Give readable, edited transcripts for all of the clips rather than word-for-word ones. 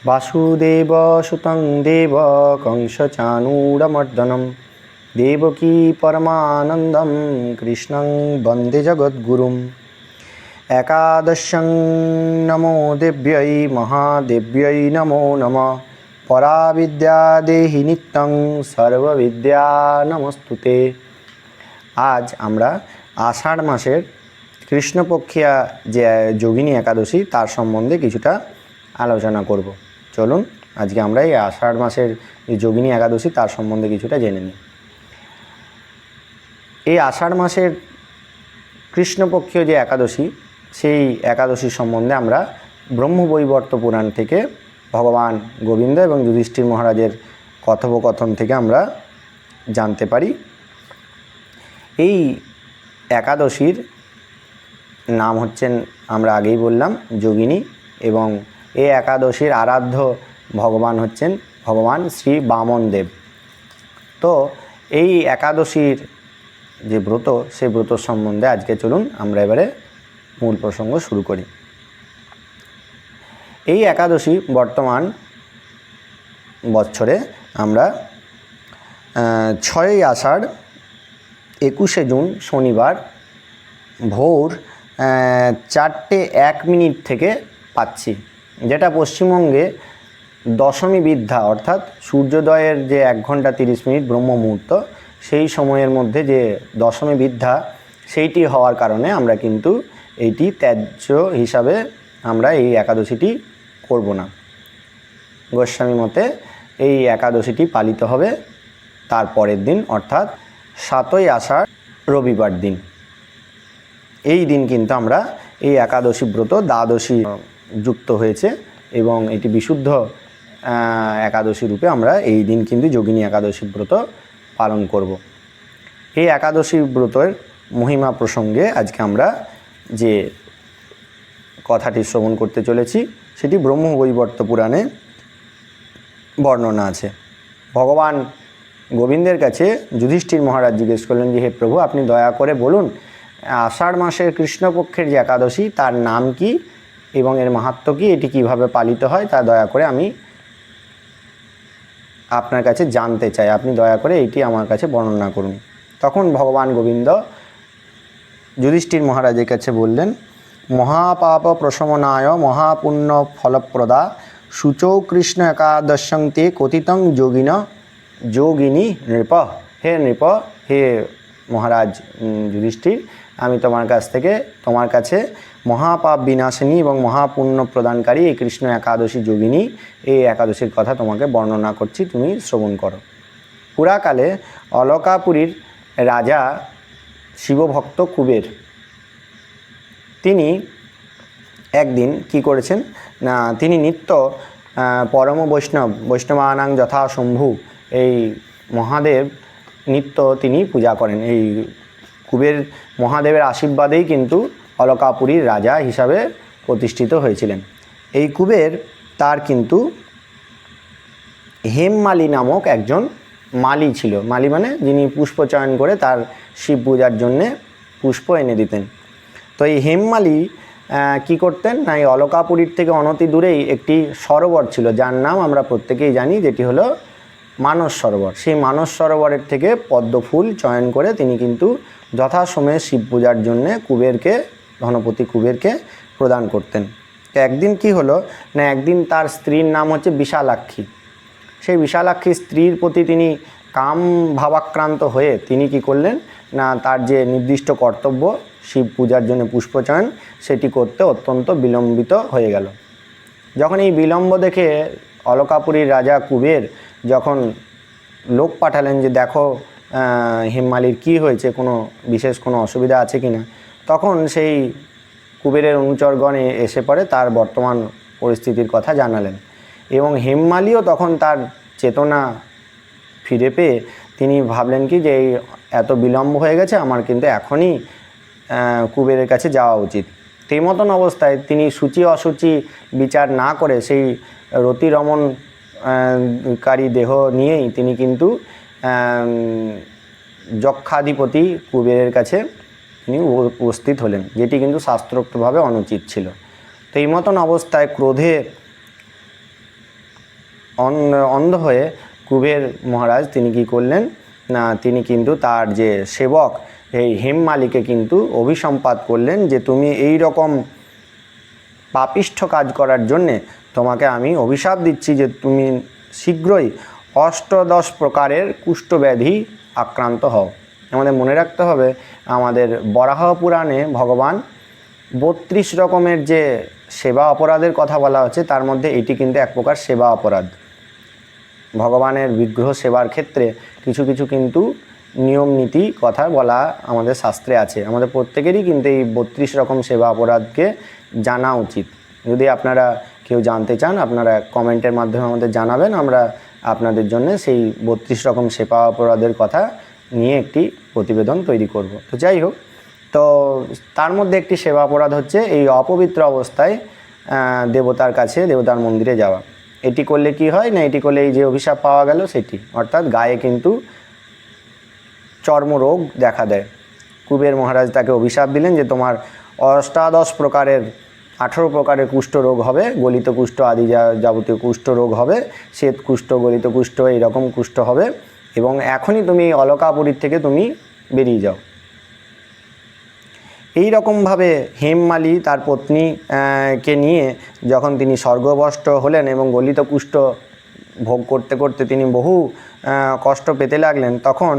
वासुदेवसुतं देव कंसचाणूरमर्दनं देवकी परमानन्दं कृष्णं वन्दे जगद्गुरुम्। एकादश्यं नमो देव्यै महादेव्यै नमो नमः। पराविद्या देहि नित्यं सर्वविद्या नमस्तुते। आज আমরা आषाढ़ मासेर कृष्णपक्षिया যে যোগিনী একাদশী তার সম্বন্ধে কিছুটা আলোচনা করব। চলুন আজকে আমরা এই আষাঢ় মাসের যে যোগিনী একাদশী তার সম্বন্ধে কিছুটা জেনে নিই। এই আষাঢ় মাসের কৃষ্ণপক্ষীয় যে একাদশী সেই একাদশীর সম্বন্ধে আমরা ব্রহ্মবৈবর্ত পুরাণ থেকে ভগবান গোবিন্দ এবং যুধিষ্ঠির মহারাজের কথোপকথন থেকে আমরা জানতে পারি। এই একাদশীর নাম হচ্ছেন, আমরা আগেই বললাম, যোগিনী, এবং এই একাদশীর আরাধ্য ভগবান হচ্ছেন ভগবান শ্রী বামন দেব। তো এই একাদশীর যে ব্রত, সেই ব্রত সম্বন্ধে আজকে চলুন আমরা এবারে মূল প্রসঙ্গ শুরু করি। এই একাদশী বর্তমান বছরে আমরা 6ই আষাঢ় 21শে জুন শনিবার ভোর 4:01 থেকে পাচ্ছি, যেটা পশ্চিমবঙ্গে দশমী বিদ্যা অর্থাৎ সূর্যোদয়ের যে 1 ঘন্টা 30 মিনিট ব্রহ্ম মুহূর্ত, সেই সময়ের মধ্যে যে দশমী বিদ্যা সেইটি হওয়ার কারণে আমরা কিন্তু এইটি ত্যায্য হিসাবে আমরা এই একাদশীটি করব না। গোস্বামী মতে এই একাদশীটি পালিত হবে তার পরের দিন অর্থাৎ 7ই আষাঢ় রবিবার দিন। এই দিন কিন্তু আমরা এই একাদশী ব্রত দ্বাদশী যুক্ত হয়েছে এবং এটি বিশুদ্ধ একাদশী রূপে আমরা এই দিন কিন্তু যোগিনী একাদশী ব্রত পালন করব। এই একাদশী ব্রতের মহিমা প্রসঙ্গে আজকে আমরা যে কথাটি শ্রবণ করতে চলেছি সেটি ব্রহ্মবৈবর্ত পুরাণে বর্ণনা আছে। ভগবান গোবিন্দের কাছে যুধিষ্ঠির মহারাজ জিজ্ঞেস করলেন যে, হে প্রভু, আপনি দয়া করে বলুন আষাঢ় মাসের কৃষ্ণপক্ষের যে একাদশী তার নাম কি এবং এর মাহাত্ম্য কি, এটি কিভাবে পালিত হয় তা দয়া করে আমি আপনার কাছে জানতে চাই, আপনি দয়া করে এটি আমার কাছে বর্ণনা করুন। তখন ভগবান গোবিন্দ যুধিষ্ঠির মহারাজের কাছে বললেন, মহাপাপ প্রশমনায় মহাপুণ্য ফলপ্রদা শুচৌ কৃষ্ণ একাদশং তে কথিতং যোগিনী নৃপ। হে নৃপ, হে মহারাজ যুধিষ্ঠির, আমি তোমার কাছে মহাপাপ বিনাশিনী এবং মহাপুণ্য প্রদানকারী এই কৃষ্ণ একাদশী যোগিনী এই একাদশীর কথা তোমাকে বর্ণনা করছি, তুমি শ্রবণ করো। পুরাকালে অলকাপুরীর রাজা শিবভক্ত কুবের, তিনি একদিন কি করেছেন না, তিনি নিত্য পরম বৈষ্ণবানাং যথা শম্ভু, এই মহাদেব নিত্য তিনি পূজা করেন। এই কুবের মহাদেবের আশীর্বাদেই কিন্তু অলকাপুরীর রাজা হিসাবে প্রতিষ্ঠিত হয়েছিলেন। এই কুবের তার কিন্তু হেমমালি নামক একজন মালি ছিল। মালি মানে যিনি পুষ্প চয়ন করে তার শিব পূজার জন্যে পুষ্প এনে দিতেন। তো এই হেমমালি কি করতেন না, এই অলকাপুরীর থেকে অনতি দূরেই একটি সরোবর ছিল যার নাম আমরা প্রত্যেকেই জানি, যেটি হলো মানস সরোবর। সেই মানস সরোবরের থেকে পদ্মফুল চয়ন করে তিনি কিন্তু যথাসময়ে শিব পূজার জন্যে ধনপতি কুবেরকে প্রদান করতেন। তো একদিন কি হলো না, একদিন তার স্ত্রীর নাম হচ্ছে বিশালাক্ষী। সেই বিশালাক্ষী স্ত্রীর প্রতি তিনি কাম ভাবাক্রান্ত হয়ে তিনি কি করলেন না, তার যে নির্দিষ্ট কর্তব্য শিব পূজার জন্য পুষ্পচয়ন সেটি করতে অত্যন্ত বিলম্বিত হয়ে গেল। যখন এই বিলম্ব দেখে অলকাপুরীর রাজা কুবের যখন লোক পাঠালেন যে দেখো হেমমালির কি হয়েছে, বিশেষ কোনো অসুবিধা আছে কিনা, তখন সেই কুবেরের অনুচরগণ এসে পড়ে তার বর্তমান পরিস্থিতির কথা জানালেন এবং হেমমালিও তখন তার চেতনা ফিরে পেয়ে তিনি ভাবলেন কি যে এত বিলম্ব হয়ে গেছে, আমার কিন্তু এখনই কুবেরের কাছে যাওয়া উচিত। সেই মতন অবস্থায় তিনি সূচি অসুচি বিচার না করে সেই রতিরমণকারী দেহ নিয়েই তিনি কিন্তু যক্ষাধিপতি কুবেরের কাছে তিনি উপস্থিত হলেন, যেটি কিন্তু শাস্ত্রোক্তভাবে অনুচিত ছিল। তো এই মতন অবস্থায় ক্রোধে অন্ধ হয়ে কুবের মহারাজ তিনি কি করলেন না, তিনি কিন্তু তার যে সেবক এই হেমমালিকে কিন্তু অভিসম্পাত করলেন যে তুমি এই রকম পাপিষ্ঠ কাজ করার জন্যে তোমাকে আমি অভিশাপ দিচ্ছি যে তুমি শীঘ্রই অষ্টাদশ প্রকারের কুষ্ঠব্যাধি আক্রান্ত হও। আমাদের মনে রাখতে হবে আমাদের বরাহ পুরাণে ভগবান 32 রকমের যে সেবা অপরাধের কথা বলা হচ্ছে তার মধ্যে এটি কিন্তু এক প্রকার সেবা অপরাধ। ভগবানের বিগ্রহ সেবার ক্ষেত্রে কিছু কিছু কিন্তু নিয়ম নীতি কথা বলা আমাদের শাস্ত্রে আছে। আমাদের প্রত্যেকেরই কিন্তু এই 32 রকম সেবা অপরাধকে জানা উচিত। যদি আপনারা কেউ জানতে চান আপনারা কমেন্টের মাধ্যমে আমাদের জানাবেন, আমরা আপনাদের জন্য সেই 32 রকম সেবা অপরাধের কথা নিয়ে একটি প্রতিবেদন তৈরি করব। তো যাই হোক, তো তার মধ্যে একটি সেবা অপরাধ হচ্ছে এই অপবিত্র অবস্থায় দেবতার কাছে, দেবতার মন্দিরে যাওয়া। এটি করলে কি হয় না, এটি করলে এই যে অভিশাপ পাওয়া গেল সেটি, অর্থাৎ গায়ে কিন্তু চর্মরোগ দেখা দেয়। কুবের মহারাজ তাকে অভিশাপ দিলেন যে তোমার অষ্টাদশ প্রকারের 18 প্রকারের কুষ্ঠ রোগ হবে, গলিত কুষ্ঠ আদি যাবতীয় কুষ্ঠ রোগ হবে, শ্বেত কুষ্ঠ, গলিত কুষ্ঠ, এইরকম কুষ্ঠ হবে, এবং এখনই তুমি অলকাপুরীর থেকে তুমি বেরিয়ে যাও। এই রকমভাবে হেমমালি তার পত্নী কে নিয়ে যখন তিনি স্বর্গভ্রষ্ট হলেন এবং গলিত কুষ্ঠ ভোগ করতে করতে তিনি বহু কষ্ট পেতে লাগলেন, তখন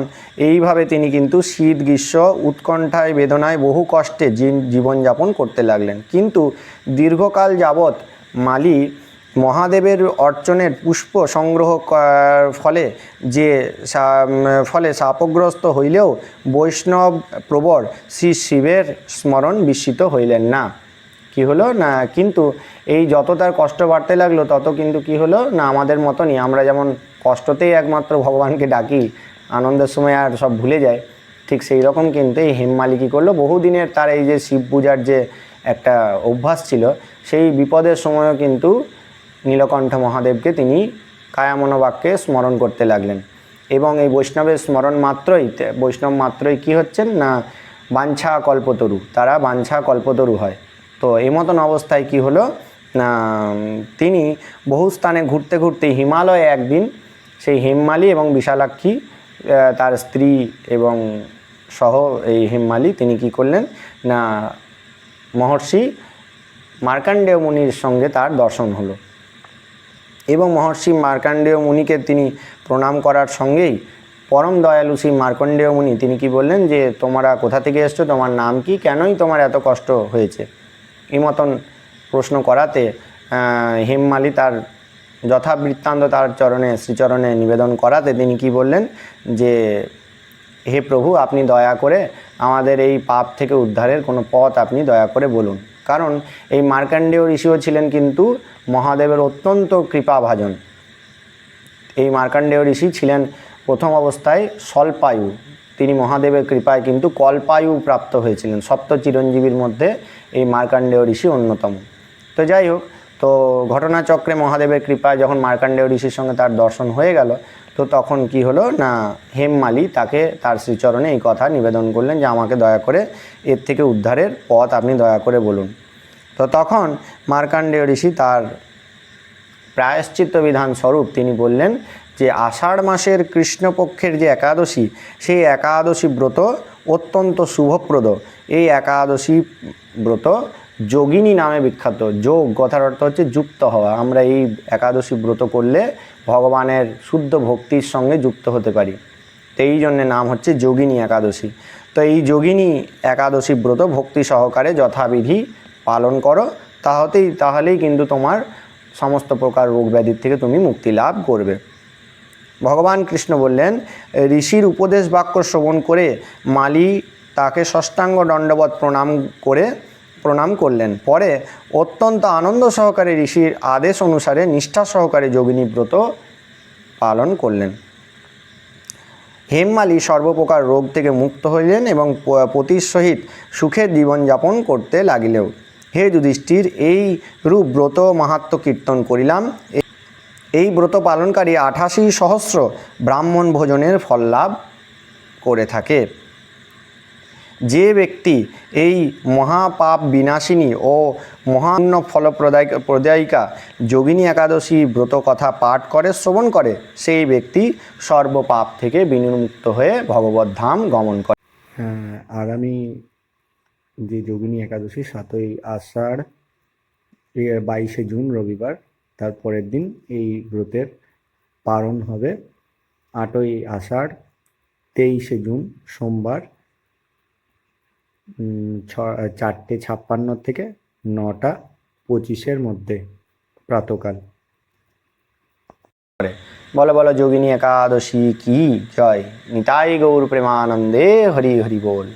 এইভাবে তিনি কিন্তু শীত গ্রীষ্ম উৎকণ্ঠায় বেদনায় বহু কষ্টে জীবনযাপন করতে লাগলেন। কিন্তু দীর্ঘকাল যাবৎ মালি মহাদেবের অর্চনের পুষ্প সংগ্রহ ফলে শাপগ্রস্ত হইলেও বৈষ্ণব প্রবর শ্রী শিবের স্মরণ বিস্মিত হইলেন না। কি হলো না, কিন্তু এই যত তার কষ্ট বাড়তে লাগলো তত কিন্তু কি হলো না, আমাদের মতনই আমরা যেমন কষ্টতেই একমাত্র ভগবানকে ডাকি, আনন্দের সময় আর সব ভুলে যায়, ঠিক সেই রকম কিন্তু এই হেমমালি কী করলো, বহুদিনের তার এই যে শিব পূজার যে একটা অভ্যাস ছিল, সেই বিপদের সময়ও কিন্তু নীলকণ্ঠ মহাদেবকে তিনি কায়ামনোবাক্যে স্মরণ করতে লাগলেন। এবং এই বৈষ্ণবের স্মরণ বৈষ্ণব মাত্রই কী হচ্ছেন না, বাঞ্ছা কল্পতরু, তারা বাঞ্ছা কল্পতরু হয়। তো এই মতন অবস্থায় কি হলো না, তিনি বহু স্থানে ঘুরতে ঘুরতে হিমালয়ে একদিন সেই হেমমালি এবং বিশালাক্ষী তার স্ত্রী এবং সহ এই হেমমালি তিনি কি করলেন না, মহর্ষি মার্কাণ্ডেয় মুনির সঙ্গে তার দর্শন হলো। এবং মহর্ষি মার্কাণ্ডেয় মুনিকে তিনি প্রণাম করার সঙ্গেই পরম দয়ালু শ্রী মার্কণ্ডেয় মুনি তিনি কি বললেন যে তোমরা কোথা থেকে এসছো, তোমার নাম কি, কেনই তোমার এত কষ্ট হয়েছে, এই মতন প্রশ্ন করাতে হেমমালি তার যথাবৃত্তান্ত তার শ্রীচরণে নিবেদন করাতে তিনি কি বললেন যে হে প্রভু, আপনি দয়া করে আমাদের এই পাপ থেকে উদ্ধারের কোনো পথ আপনি দয়া করে বলুন। কারণ এই মার্কাণ্ডেয় ঋষিও ছিলেন কিন্তু মহাদেবের অত্যন্ত কৃপাভাজন। এই মার্কাণ্ডেয় ঋষি ছিলেন প্রথম অবস্থায় স্বল্পায়ু, তিনি মহাদেবের কৃপায় কিন্তু কল্পায়ু প্রাপ্ত হয়েছিলেন। সপ্ত চিরঞ্জীবীর মধ্যে এই মার্কাণ্ডেয় ঋষি অন্যতম। তো যাই হোক, তো ঘটনাচক্রে মহাদেবের কৃপায় যখন মার্কাণ্ডেয় ঋষির সঙ্গে তার দর্শন হয়ে গেল, তো তখন কি হলো না, হেমমালি তাকে তার শ্রীচরণে এই কথা নিবেদন করলেন যে আমাকে দয়া করে এর থেকে উদ্ধারের পথ আপনি দয়া করে বলুন। তো তখন মার্কাণ্ডেয় ঋষি তার প্রায়শ্চিত্ত বিধান স্বরূপ তিনি বললেন যে আষাঢ় মাসের কৃষ্ণপক্ষের যে একাদশী, সেই একাদশী ব্রত অত্যন্ত শুভপ্রদ। এই একাদশী ব্রত যোগিনী নামে বিখ্যাত। যোগ কথার অর্থ হচ্ছে যুক্ত হওয়া। আমরা এই একাদশী ব্রত করলে ভগবানের শুদ্ধ ভক্তির সঙ্গে যুক্ত হতে পারি, তো এই জন্যে নাম হচ্ছে যোগিনী একাদশী। তো এই যোগিনী একাদশী ব্রত ভক্তি সহকারে যথাবিধি পালন করো, তাহলেই কিন্তু তোমার সমস্ত প্রকার রোগ ব্যাধির থেকে তুমি মুক্তি লাভ করবে। ভগবান কৃষ্ণ বললেন, ঋষির উপদেশ বাক্য শ্রবণ করে মালি তাকে ষষ্ঠাঙ্গ দণ্ডবৎ প্রণাম করলেন। পরে অত্যন্ত আনন্দ সহকারে ঋষির আদেশ অনুসারে নিষ্ঠা সহকারে যোগিনী ব্রত পালন করলেন। হেমমালি সর্বপ্রকার রোগ থেকে মুক্ত হইলেন এবং পতির সহিত সুখের জীবনযাপন করতে লাগিলেও। হে যুধিষ্ঠির, এই রূপ ব্রত মাহাত্ম্য কীর্তন করিলাম। এই ব্রত পালনকারী 88,000 ব্রাহ্মণ ভোজনের ফল লাভ করে থাকে। যে ব্যক্তি এই মহাপাপ বিনাশিনী ও মহান্য প্রদায়িকা যোগিনী একাদশী ব্রত কথা পাঠ করে, শ্রবণ করে, সেই ব্যক্তি সর্বপাপ থেকে বিনির্মুক্ত হয়ে ভগবত ধাম গমন করে। আগামী যে যোগিনী একাদশী 7ই আষাঢ় 22শে জুন রবিবার, তার পরের দিন এই ব্রতের পালন হবে। 8ই আষাঢ় 23শে জুন সোমবার 4:56 থেকে 9:25 মধ্যে প্রাতকাল। বলো বলো যোগিনী একাদশী কি জয়। নিতাই গৌর প্রেমানন্দে হরি হরি বল।